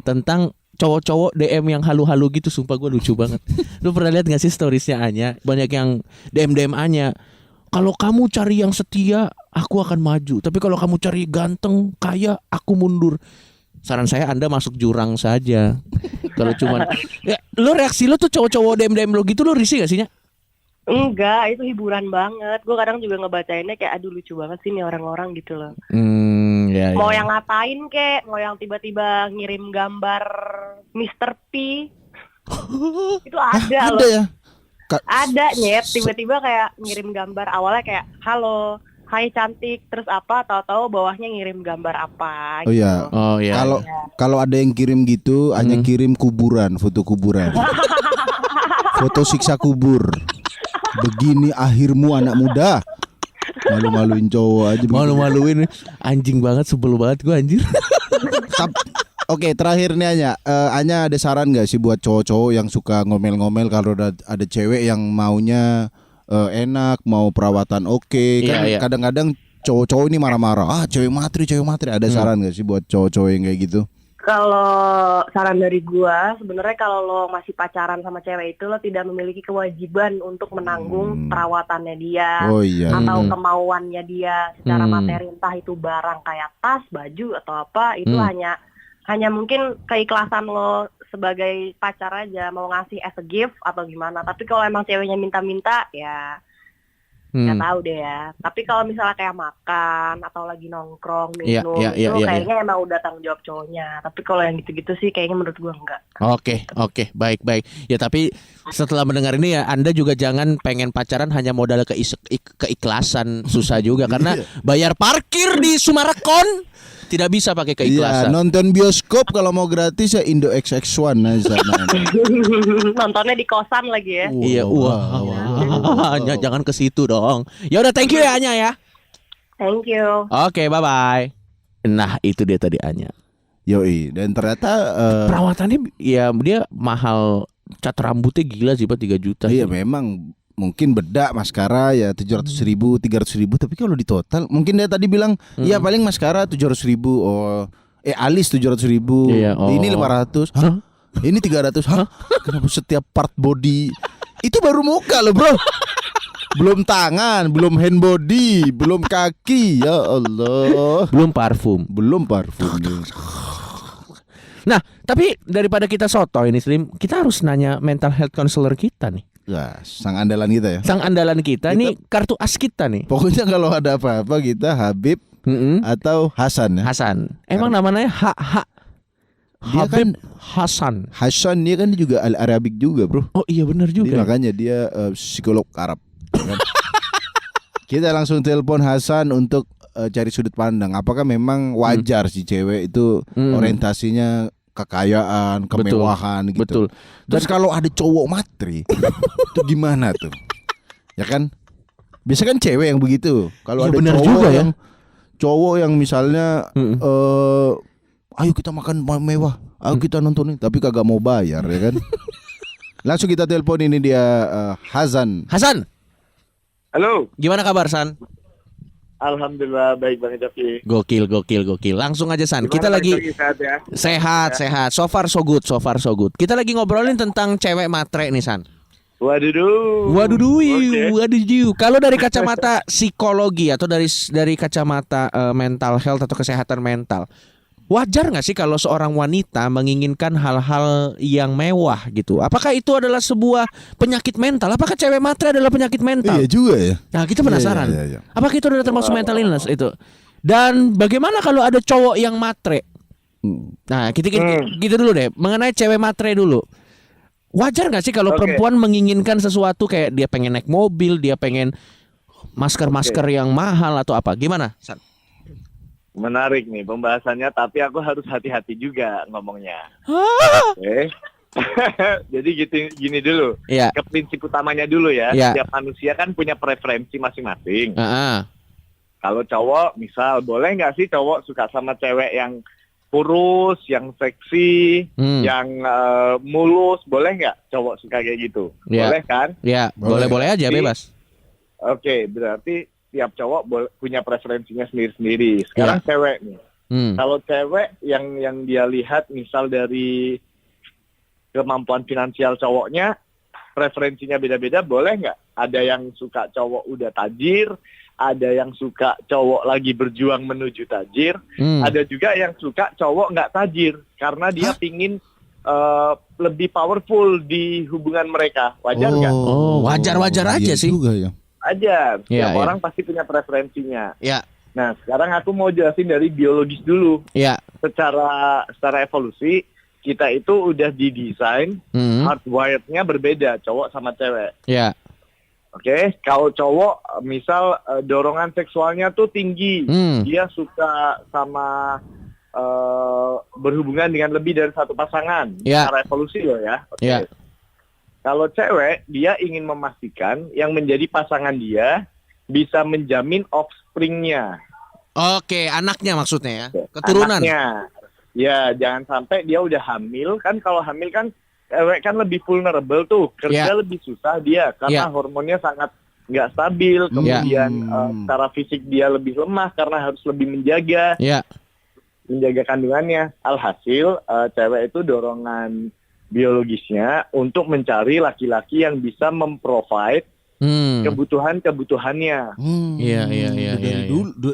tentang cowok-cowok DM yang halu-halu gitu. Sumpah gue lucu banget. Lu pernah lihat gak sih storiesnya Anya? Banyak yang DM Anya. Kalau kamu cari yang setia, aku akan maju. Tapi kalau kamu cari ganteng, kaya, aku mundur. Saran saya Anda masuk jurang saja. Kalau cuman ya, lu reaksi lu tuh cowok-cowok DM lu gitu, lu risih gak sih, Nya? Enggak, itu hiburan banget. Gue kadang juga ngebacainnya kayak aduh lucu banget sih nih orang-orang gitu loh. Ya. Mau yang ngapain kek, mau yang tiba-tiba ngirim gambar Mr. P. Itu ada loh. Ada ya? Ada nyet, tiba-tiba kayak ngirim gambar, awalnya kayak halo, hai cantik, terus apa, tahu-tahu bawahnya ngirim gambar apa gitu. Oh iya. Kalau ada yang kirim gitu, hanya kirim kuburan, foto kuburan. Foto siksa kubur. Begini akhirmu anak muda. Malu-maluin cowok aja. Malu-maluin, anjing banget, sebel banget gue anjir. Oke, terakhir nih Anya ada saran gak sih buat cowok-cowok yang suka ngomel-ngomel kalau ada cewek yang maunya enak, mau perawatan kan Iya. kadang-kadang cowok-cowok ini marah-marah. Cewek matri. Ada saran gak sih buat cowok-cowok yang kayak gitu? Kalau saran dari gua, sebenarnya kalau lo masih pacaran sama cewek itu, lo tidak memiliki kewajiban untuk menanggung perawatannya dia, atau kemauannya dia secara materi, entah itu barang kayak tas, baju atau apa, itu hanya mungkin keikhlasan lo sebagai pacar aja mau ngasih as a gift atau gimana. Tapi kalau emang ceweknya minta-minta ya nggak tahu deh ya. Tapi kalau misalnya kayak makan atau lagi nongkrong minum itu kayaknya emang udah tanggung jawab cowoknya. Tapi kalau yang gitu-gitu sih kayaknya menurut gua enggak. Oke, baik. Ya tapi setelah mendengar ini ya, Anda juga jangan pengen pacaran hanya modal keikhlasan, susah juga karena bayar parkir di Sumarekon tidak bisa pakai keikhlasan. Nonton bioskop kalau mau gratis ya Indo XX1 Nontonnya di kosan lagi ya. Iya, jangan ke situ dong. Ya udah, thank you ya Anya ya. Thank you. Oke, bye-bye. Nah, itu dia tadi Anya. Yoi, dan ternyata perawatannya ya dia mahal. Cat rambutnya gila sih Pak, 3 juta. Iya, memang mungkin bedak maskara ya 700.000, 300.000. Tapi kalau di total mungkin dia tadi bilang ya paling maskara 700.000. Alis 700.000. Ini 500. Hah? Ini 300. Hah? Kenapa setiap part body itu baru muka loh bro? Belum tangan, belum hand body, belum kaki. Ya Allah. Belum parfum. Nah, tapi daripada kita soto ini Slim, kita harus nanya mental health counselor kita nih. Ya, sang andalan kita ya. Sang andalan kita nih, kartu as kita nih. Pokoknya kalau ada apa-apa kita Habib atau Hasan ya. Hasan. Emang namanya Dia Habib kan Hasan. Hasan dia kan juga Arabik juga, bro. Oh iya benar juga. Makanya dia psikolog Arab. Kan? Kita langsung telepon Hasan untuk cari sudut pandang. Apakah memang wajar si cewek itu orientasinya kekayaan, kemewahan gitu. Betul. Terus kalau ada cowok matri, itu gimana tuh? Ya kan? Biasa kan cewek yang begitu. Kalau ya, ada bener cowok juga yang cowok yang misalnya ayo kita makan mewah, ayo kita nonton ini, tapi kagak mau bayar ya kan. Langsung kita telepon, ini dia Hazan. Hasan, Halo. gimana kabar San? Alhamdulillah baik Bang Joki. Gokil. Langsung aja San. Kita Gimana, lagi Bang Joki, sehat ya? sehat. So far so good. Kita lagi ngobrolin tentang cewek matre nih San. Waduh. Waduh. Kalau dari kacamata psikologi atau dari kacamata mental health atau kesehatan mental, wajar nggak sih kalau seorang wanita menginginkan hal-hal yang mewah gitu? Apakah itu adalah sebuah penyakit mental? Apakah cewek matre adalah penyakit mental? Iya juga ya. Nah, kita penasaran. Iya. Apakah itu adalah termasuk mental illness itu? Dan bagaimana kalau ada cowok yang matre? Nah, kita gitu dulu deh. Mengenai cewek matre dulu. Wajar nggak sih kalau perempuan menginginkan sesuatu kayak dia pengen naik mobil, dia pengen masker yang mahal atau apa? Gimana, San? Menarik nih pembahasannya, tapi aku harus hati-hati juga ngomongnya. Oke. Jadi gini dulu. Iya. Ke prinsip utamanya dulu ya. Iya. Setiap manusia kan punya preferensi masing-masing. Heeh. Kalau cowok, misal boleh nggak sih cowok suka sama cewek yang kurus, yang seksi, yang mulus, boleh nggak cowok suka kayak gitu? Iya. Boleh kan? Ya, boleh aja bebas. Oke, berarti tiap cowok punya preferensinya sendiri-sendiri. Sekarang cewek nih. Kalau cewek yang dia lihat misal dari kemampuan finansial cowoknya, preferensinya beda-beda, boleh nggak? Ada yang suka cowok udah tajir, ada yang suka cowok lagi berjuang menuju tajir, ada juga yang suka cowok nggak tajir karena dia pingin lebih powerful di hubungan mereka. Wajar nggak? Oh, wajar aja sih. Juga ya. Aja. Iya, Setiap orang pasti punya preferensinya. Ya. Nah, sekarang aku mau jelasin dari biologis dulu. Ya. Secara evolusi, kita itu udah didesain hardwired-nya berbeda, cowok sama cewek. Ya. Oke, kalau cowok misal dorongan seksualnya tuh tinggi, dia suka sama berhubungan dengan lebih dari satu pasangan, secara evolusi loh ya. Oke. Ya. Kalau cewek, dia ingin memastikan yang menjadi pasangan dia bisa menjamin offspring-nya. Oke, anaknya maksudnya ya, keturunan. Anaknya. Ya, jangan sampai dia udah hamil, kan kalau hamil kan cewek kan lebih vulnerable tuh, kerja lebih susah dia karena hormonnya sangat nggak stabil, kemudian secara fisik dia lebih lemah karena harus lebih menjaga kandungannya. Alhasil cewek itu dorongan biologisnya untuk mencari laki-laki yang bisa memprovide kebutuhannya. Iya.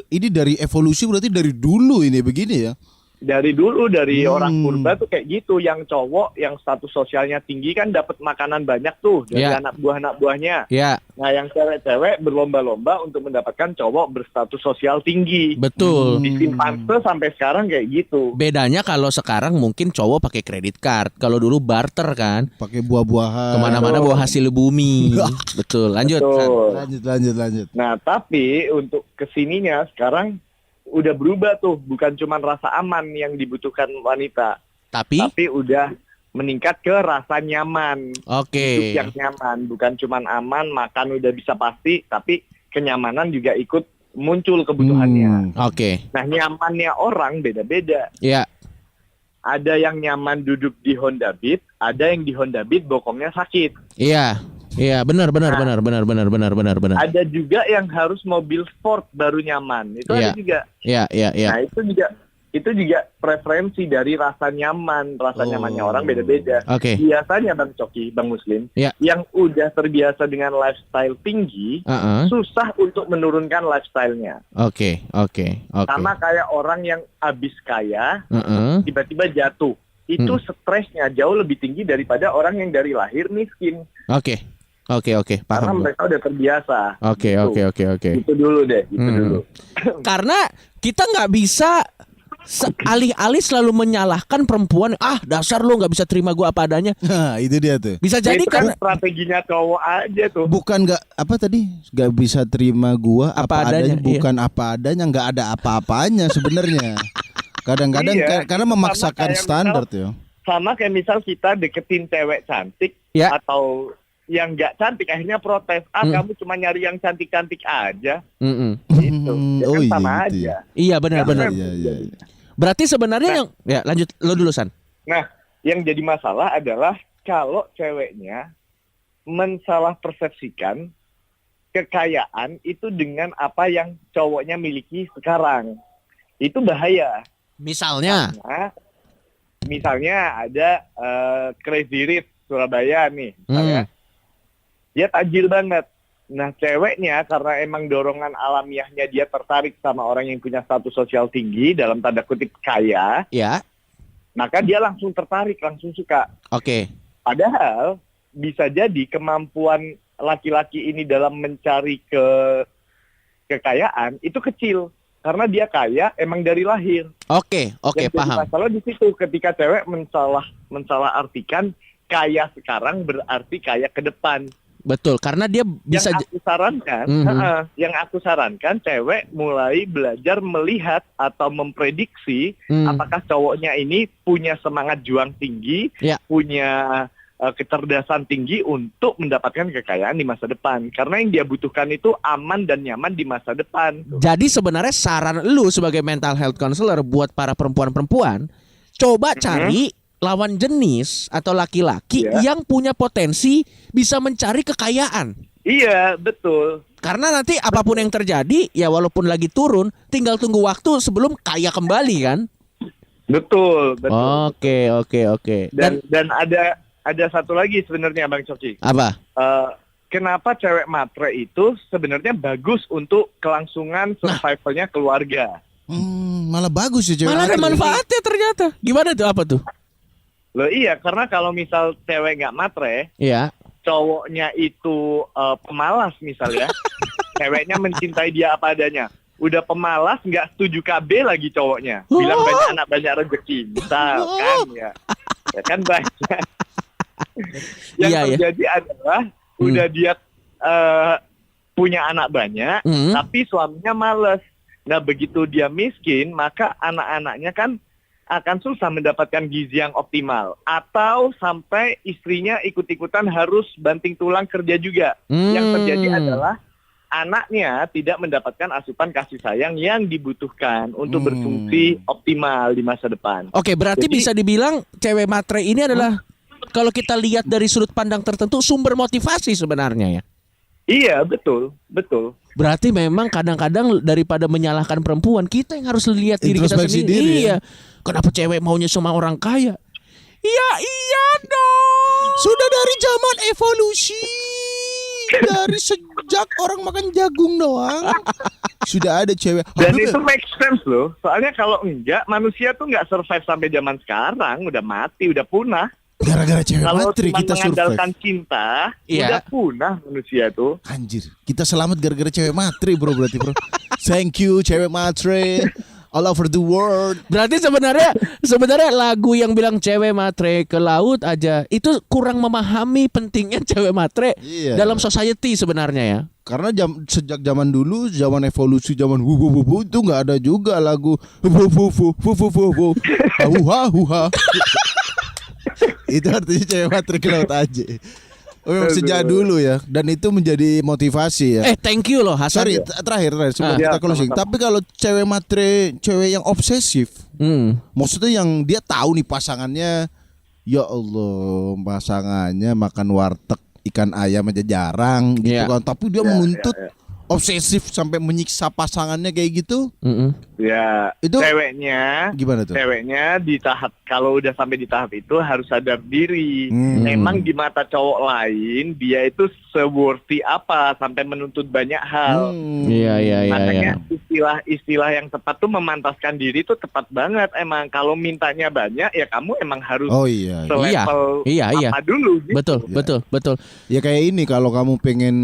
Ini dari evolusi, berarti dari dulu ini begini ya. Dari dulu, dari orang purba tuh kayak gitu. Yang cowok yang status sosialnya tinggi kan dapat makanan banyak tuh dari anak buahnya. Nah, yang cewek-cewek berlomba-lomba untuk mendapatkan cowok berstatus sosial tinggi. Betul. Di simpanse sampai sekarang kayak gitu. Bedanya kalau sekarang mungkin cowok pakai kredit card. Kalau dulu barter kan. Pakai buah-buahan. Kemana-mana bawa hasil bumi. Betul. Lanjut. Lanjut. Nah, tapi untuk kesininya sekarang udah berubah tuh, bukan cuma rasa aman yang dibutuhkan wanita, tapi udah meningkat ke rasa nyaman. Hidup yang nyaman, bukan cuma aman, makan udah bisa pasti, tapi kenyamanan juga ikut muncul kebutuhannya. Nah, nyamannya orang beda-beda. Ada yang nyaman duduk di Honda Beat, ada yang di Honda Beat bokongnya sakit. Iya, benar. Ada juga yang harus mobil sport baru nyaman. Itu ada juga. Nah, itu juga preferensi dari rasa nyaman. Rasa nyamannya orang beda-beda. Biasanya Bang Coki, Bang Muslim, yang udah terbiasa dengan lifestyle tinggi, susah untuk menurunkan lifestyle-nya. Sama kayak orang yang habis kaya, tiba-tiba jatuh. Itu stresnya jauh lebih tinggi daripada orang yang dari lahir miskin. Paham. Karena mereka udah terbiasa. Oke. Itu dulu deh, Karena kita nggak bisa alih-alih selalu menyalahkan perempuan. Dasar lu nggak bisa terima gua apa adanya. Nah, itu dia tuh. Bisa jadi kan strateginya cowok aja tuh. Bukan nggak bisa terima gua apa adanya. Bukan apa adanya, nggak ada apa-apanya sebenarnya. Kadang-kadang karena memaksakan standar ya. Sama kayak misal kita deketin cewek cantik atau yang nggak cantik, akhirnya protes. Kamu cuma nyari yang cantik-cantik aja. Itu gitu. Ya Oh kan iya, sama gitu aja. ya. Iya benar-benar. Iya. Berarti sebenarnya yang ya lanjut lo dulu San. Nah, yang jadi masalah adalah kalau ceweknya mensalah persepsikan kekayaan itu dengan apa yang cowoknya miliki sekarang. Itu bahaya. Misalnya. Karena misalnya ada Crazy Rich Surabaya nih, misalnya. Dia tajir banget. Nah, ceweknya karena emang dorongan alamiahnya dia tertarik sama orang yang punya status sosial tinggi, dalam tanda kutip kaya, Ya. maka dia langsung tertarik, langsung suka. Oke. Padahal bisa jadi kemampuan laki-laki ini dalam mencari kekayaan itu kecil. Karena dia kaya emang dari lahir. Oke, Yang jadi paham. masalah di situ ketika cewek mensalah artikan kaya sekarang berarti kaya ke depan. Betul, karena dia bisa yang aku sarankan cewek mulai belajar melihat atau memprediksi apakah cowoknya ini punya semangat juang tinggi, punya kecerdasan tinggi untuk mendapatkan kekayaan di masa depan. Karena yang dia butuhkan itu aman dan nyaman di masa depan. Jadi sebenarnya saran lu sebagai mental health counselor buat para perempuan-perempuan, coba cari lawan jenis atau laki-laki yang punya potensi bisa mencari kekayaan. Iya, betul. Karena nanti apapun yang terjadi, ya walaupun lagi turun, tinggal tunggu waktu sebelum kaya kembali kan? Betul. Oke. Dan ada satu lagi sebenarnya Bang Coki. Apa? Kenapa cewek matre itu sebenarnya bagus untuk kelangsungan survivalnya keluarga? Malah bagus ya cewek. Malah ada manfaatnya ternyata. Gimana tuh? Apa tuh? Loh iya, karena kalau misal cewek nggak matre, cowoknya itu pemalas misalnya, ceweknya mencintai dia apa adanya. Udah pemalas, nggak setuju KB lagi cowoknya. Bilang banyak anak banyak rezeki, misal kan ya kan banyak. Yang terjadi adalah udah dia punya anak banyak, tapi suaminya males. Nah begitu dia miskin, maka anak-anaknya kan akan susah mendapatkan gizi yang optimal. Atau sampai istrinya ikut-ikutan harus banting tulang kerja juga. Yang terjadi adalah anaknya tidak mendapatkan asupan kasih sayang yang dibutuhkan untuk berfungsi optimal di masa depan. Oke, berarti bisa dibilang cewek matre ini adalah kalau kita lihat dari sudut pandang tertentu sumber motivasi sebenarnya ya. Iya, betul. Berarti memang kadang-kadang daripada menyalahkan perempuan, kita yang harus lihat diri kita sendiri. Iya. Kenapa cewek maunya sama orang kaya? Iya dong. Sudah dari zaman evolusi. Dari sejak orang makan jagung doang. Sudah ada cewek. Dan itu make sense loh. Soalnya kalau enggak, manusia tuh enggak survive sampai zaman sekarang. Udah mati, udah punah. Gara-gara cewek matre kita survive. Kalau mengandalkan cinta, udah punah manusia tuh. Anjir, kita selamat gara-gara cewek matre bro, berarti bro. Thank you cewek matre. All over the world. Berarti sebenarnya lagu yang bilang cewek matre ke laut aja itu kurang memahami pentingnya cewek matre dalam society sebenarnya ya. Karena sejak zaman dulu, zaman evolusi, zaman itu nggak ada juga lagu itu artinya cewek matre ke laut aja. Memang sejak dulu ya, dan itu menjadi motivasi ya. Thank you loh Hasan. Sorry, terakhir sebelum kita closing. Tapi kalau cewek matre, cewek yang obsesif, maksudnya yang dia tahu nih pasangannya, ya Allah, pasangannya makan warteg ikan ayam aja jarang gitu kan, tapi dia menuntut obsesif sampai menyiksa pasangannya kayak gitu. Ya, itu ceweknya gimana tuh? Ceweknya di tahap, kalau udah sampai di tahap itu harus sadar diri. Emang di mata cowok lain dia itu se-worthy apa sampai menuntut banyak hal. Iya. Makanya istilah yang tepat tuh memantaskan diri tuh tepat banget. Emang kalau mintanya banyak ya kamu emang harus selevel apa dulu gitu. Betul. Ya kayak ini, kalau kamu pengen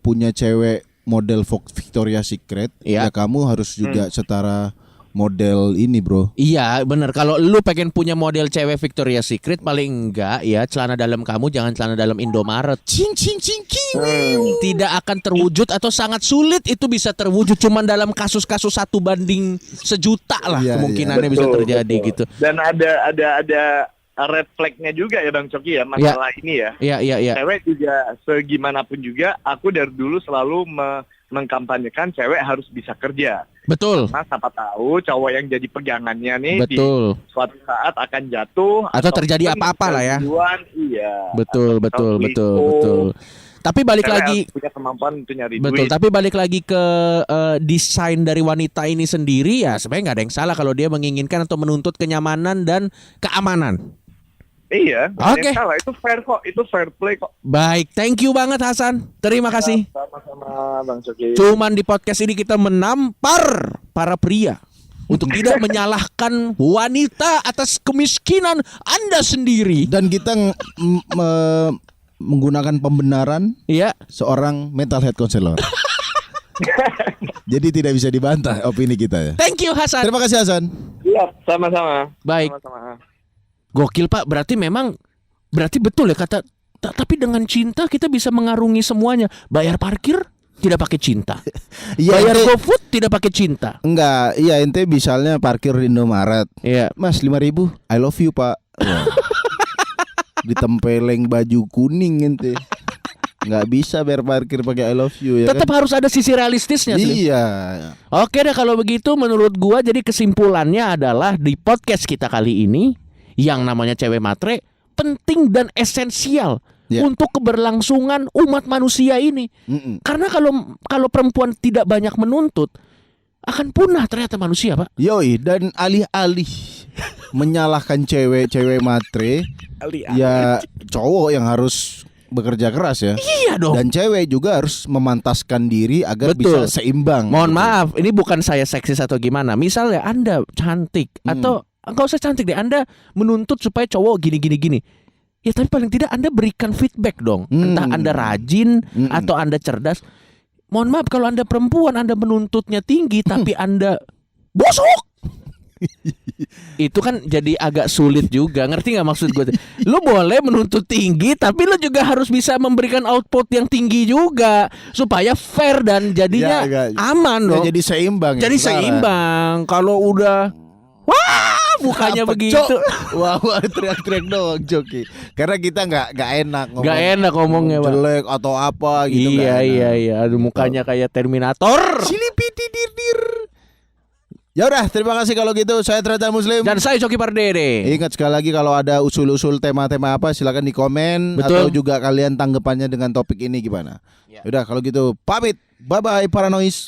punya cewek model Victoria's Secret, ya kamu harus juga setara model ini bro. Iya bener, kalau lu pengen punya model cewek Victoria's Secret, paling enggak ya celana dalam kamu jangan celana dalam Indomaret. Cing tidak akan terwujud atau sangat sulit itu bisa terwujud, cuman dalam kasus-kasus 1 banding 1 juta lah kemungkinannya bisa terjadi gitu. Dan ada red flag-nya juga ya Bang Coki ya, masalah ini ya. Iya. Cewek juga segimanapun juga, aku dari dulu selalu mengkampanyekan cewek harus bisa kerja. Betul. Nah, siapa tahu cowok yang jadi pegangannya nih Betul. di suatu saat akan jatuh Atau terjadi apa-apa lah ya. Iya. Betul. Tapi balik Cewek lagi harus punya kemampuan untuk nyari betul. duit. Tapi balik lagi ke desain dari wanita ini sendiri ya sebenarnya nggak ada yang salah kalau dia menginginkan atau menuntut kenyamanan dan keamanan. Iya. Oke. Salah itu fair kok. Itu fair play kok. Baik, thank you banget Hasan. Terima kasih. Sama-sama Bang Coki. Cuman di podcast ini kita menampar para pria untuk tidak menyalahkan wanita atas kemiskinan Anda sendiri. Dan kita menggunakan pembenaran Iya. seorang mental health counselor. Jadi tidak bisa dibantah opini kita ya. Thank you Hasan. Terima kasih Hasan. Iya, sama-sama. Baik. Sama-sama. Gokil Pak, berarti betul ya kata tapi dengan cinta kita bisa mengarungi semuanya. Bayar parkir tidak pakai cinta. Iya, Bayar GoFood tidak pakai cinta. Enggak, iya ente misalnya parkir di Indomaret. Iya. Mas 5.000, I love you Pak. Ya. Ditempeleng baju kuning ente. Nggak bisa bayar parkir pakai I love you ya. Tetap kan? harus ada sisi realistisnya sih. Iya. Oke deh kalau begitu menurut gua jadi kesimpulannya adalah di podcast kita kali ini yang namanya cewek matre penting dan esensial untuk keberlangsungan umat manusia ini. Karena kalau perempuan tidak banyak menuntut akan punah ternyata manusia, Pak. Yoi, dan alih-alih menyalahkan cewek matre, ya cowok yang harus bekerja keras ya. Iya dong. Dan cewek juga harus memantaskan diri agar bisa seimbang. Mohon gitu. maaf, ini bukan saya seksis atau gimana. Misalnya Anda cantik atau enggak usah cantik deh, Anda menuntut supaya cowok gini. Ya tapi paling tidak Anda berikan feedback dong. Entah Anda rajin atau Anda cerdas. Mohon maaf kalau Anda perempuan, Anda menuntutnya tinggi tapi Anda bosok. Itu kan jadi agak sulit juga. Ngerti gak maksud gue? Lu boleh menuntut tinggi tapi lu juga harus bisa memberikan output yang tinggi juga supaya fair dan jadinya aman dong. Jadi seimbang. Jadi seimbang. Kalau udah mukanya begitu. Wah, teriak-teriak doang Joki. Karena kita nggak enak ngomong. Nggak enak ngomongnya, Pak. Jelek atau apa gitu. Iya. Aduh, mukanya kayak Terminator. Silipiti dir. Ya udah, terima kasih kalau gitu. Saya Treta Muslim dan saya Coki Pardede. Ingat sekali lagi kalau ada usul-usul tema-tema apa silakan di komen. Betul. Atau juga kalian tanggapannya dengan topik ini gimana. Ya udah kalau gitu pamit. Bye bye Paranoid.